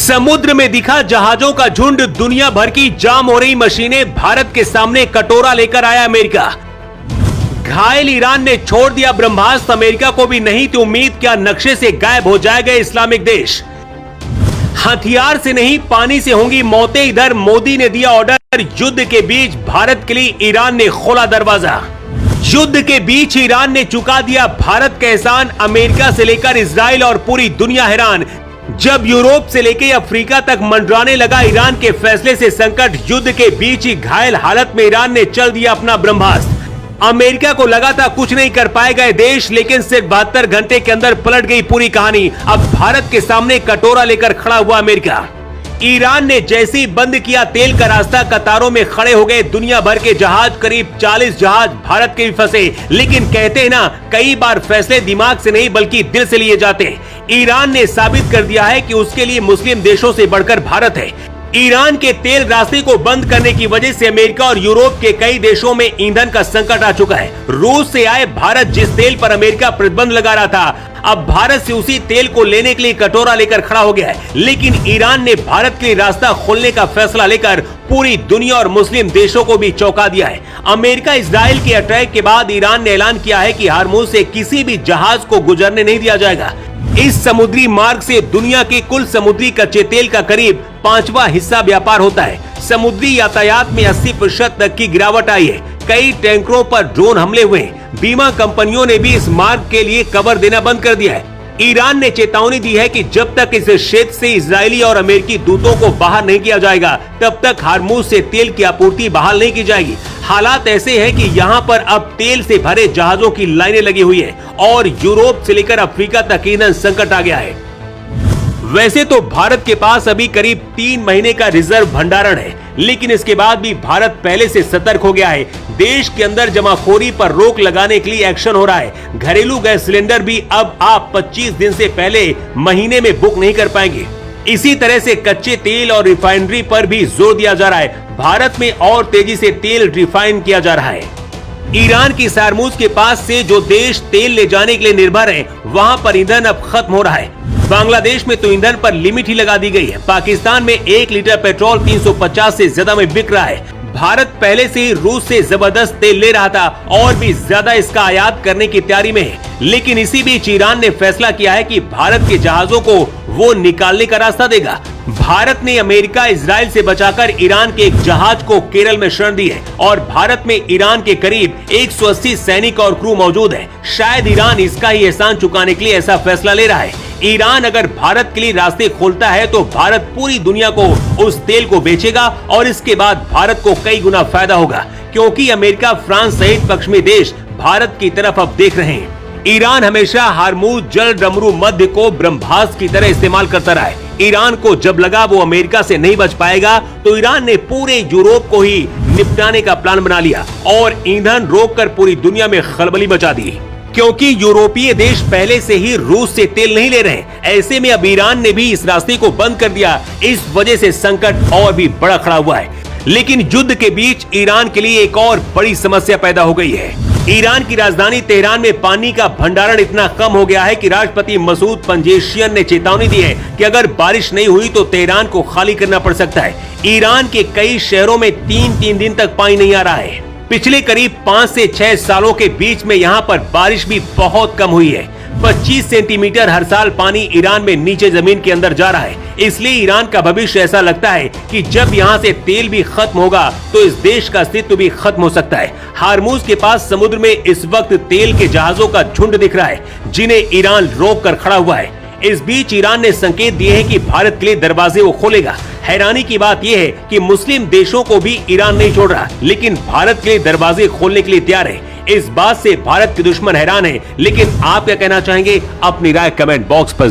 समुद्र में दिखा जहाजों का झुंड, दुनिया भर की जाम हो रही मशीनें, भारत के सामने कटोरा लेकर आया अमेरिका। घायल ईरान ने छोड़ दिया ब्रह्मास्त्र, अमेरिका को भी नहीं थी उम्मीद क्या नक्शे से गायब हो जाएगा इस्लामिक देश। हथियार से नहीं पानी से होंगी मौतें, इधर मोदी ने दिया ऑर्डर, युद्ध के बीच भारत के लिए ईरान ने खोला दरवाजा। युद्ध के बीच ईरान ने चुका दिया भारत का एहसान, अमेरिका से लेकर इजराइल और पूरी दुनिया हैरान। जब यूरोप से लेकर अफ्रीका तक मंडराने लगा ईरान के फैसले से संकट, युद्ध के बीच ही घायल हालत में ईरान ने चल दिया अपना ब्रह्मास्त्र। अमेरिका को लगा था कुछ नहीं कर पाएगा ये देश, लेकिन सिर्फ 72 घंटे के अंदर पलट गई पूरी कहानी। अब भारत के सामने कटोरा लेकर खड़ा हुआ अमेरिका। ईरान ने जैसे ही बंद किया तेल का रास्ता, कतारों में खड़े हो गए दुनिया भर के जहाज। करीब 40 जहाज भारत के भी फंसे, लेकिन कहते हैं ना, कई बार फैसले दिमाग से नहीं बल्कि दिल से लिए जाते हैं। ईरान ने साबित कर दिया है कि उसके लिए मुस्लिम देशों से बढ़कर भारत है। ईरान के तेल रास्ते को बंद करने की वजह से अमेरिका और यूरोप के कई देशों में ईंधन का संकट आ चुका है। रूस से आए भारत जिस तेल पर अमेरिका प्रतिबंध लगा रहा था, अब भारत से उसी तेल को लेने के लिए कटोरा लेकर खड़ा हो गया है। लेकिन ईरान ने भारत के लिए रास्ता खोलने का फैसला लेकर पूरी दुनिया और मुस्लिम देशों को भी चौंका दिया है। अमेरिका इजराइल के अटैक के बाद ईरान ने ऐलान किया है कि हार्मुज से किसी भी जहाज को गुजरने नहीं दिया जाएगा। इस समुद्री मार्ग से दुनिया के कुल समुद्री कच्चे तेल का करीब 5वां हिस्सा व्यापार होता है। समुद्री यातायात में 80% तक की गिरावट आई है। कई टैंकरों पर ड्रोन हमले हुए हैं। बीमा कंपनियों ने भी इस मार्ग के लिए कवर देना बंद कर दिया है। ईरान ने चेतावनी दी है कि जब तक इस क्षेत्र से इजरायली और अमेरिकी दूतों को बाहर नहीं किया जाएगा, तब तक हार्मुज से तेल की आपूर्ति बहाल नहीं की जाएगी। हालात ऐसे हैं कि यहाँ पर अब तेल से भरे जहाजों की लाइनें लगी हुई है और यूरोप से लेकर अफ्रीका तक ईंधन संकट आ गया है। वैसे तो भारत के पास अभी करीब 3 महीने का रिजर्व भंडारण है, लेकिन इसके बाद भी भारत पहले से सतर्क हो गया है। देश के अंदर जमाखोरी पर रोक लगाने के लिए एक्शन हो रहा है। घरेलू गैस सिलेंडर भी अब आप 25 दिन से पहले महीने में बुक नहीं कर पाएंगे। इसी तरह से कच्चे तेल और रिफाइनरी पर भी जोर दिया जा रहा है। भारत में और तेजी से तेल रिफाइन किया जा रहा है। ईरान की हार्मुज के पास से जो देश तेल ले जाने के लिए निर्भर है, वहां पर ईंधन अब खत्म हो रहा है। बांग्लादेश में तो ईंधन पर लिमिट ही लगा दी गई है। पाकिस्तान में 1 लीटर पेट्रोल 350 से ज्यादा में बिक रहा है। भारत पहले से ही रूस से जबरदस्त तेल ले रहा था और भी ज्यादा इसका आयात करने की तैयारी में है। लेकिन इसी बीच ईरान ने फैसला किया है कि भारत के जहाजों को वो निकालने का रास्ता देगा। भारत ने अमेरिका इजराइल से बचाकर ईरान के एक जहाज को केरल में शरण दी है और भारत में ईरान के करीब 180 सैनिक और क्रू मौजूद है। शायद ईरान इसका ही एहसान चुकाने के लिए ऐसा फैसला ले रहा है। ईरान अगर भारत के लिए रास्ते खोलता है तो भारत पूरी दुनिया को उस तेल को बेचेगा और इसके बाद भारत को कई गुना फायदा होगा, क्योंकि अमेरिका, फ्रांस सहित पश्चिमी देश भारत की तरफ अब देख रहे हैं। ईरान हमेशा हार्मुज जल डमरू मध्य को ब्रह्मास्त्र की तरह इस्तेमाल करता रहा है। ईरान को जब लगा वो अमेरिका से नहीं बच पाएगा, तो ईरान ने पूरे यूरोप को ही निपटाने का प्लान बना लिया और ईंधन रोककर पूरी दुनिया में खलबली मचा दी। क्योंकि यूरोपीय देश पहले से ही रूस से तेल नहीं ले रहे, ऐसे में अब ईरान ने भी इस रास्ते को बंद कर दिया। इस वजह से संकट और भी बड़ा खड़ा हुआ है। लेकिन युद्ध के बीच ईरान के लिए एक और बड़ी समस्या पैदा हो गई है। ईरान की राजधानी तेहरान में पानी का भंडारण इतना कम हो गया है कि राष्ट्रपति मसूद पेजेश्कियान ने चेतावनी दी है कि अगर बारिश नहीं हुई तो तेहरान को खाली करना पड़ सकता है। ईरान के कई शहरों में 3-3 दिन तक पानी नहीं आ रहा है। पिछले करीब 5 से 6 सालों के बीच में यहाँ पर बारिश भी बहुत कम हुई है। 25 सेंटीमीटर हर साल पानी ईरान में नीचे जमीन के अंदर जा रहा है। इसलिए ईरान का भविष्य ऐसा लगता है कि जब यहाँ से तेल भी खत्म होगा तो इस देश का अस्तित्व भी खत्म हो सकता है। हार्मुज के पास समुद्र में इस वक्त तेल के जहाजों का झुंड दिख रहा है, जिन्हें ईरान रोक कर खड़ा हुआ है। इस बीच ईरान ने संकेत दिए हैं कि भारत के लिए दरवाजे वो खोलेगा। हैरानी की बात यह है कि मुस्लिम देशों को भी ईरान नहीं छोड़ रहा, लेकिन भारत के लिए दरवाजे खोलने के लिए तैयार है। इस बात से भारत के दुश्मन हैरान है। लेकिन आप क्या कहना चाहेंगे? अपनी राय कमेंट बॉक्स पर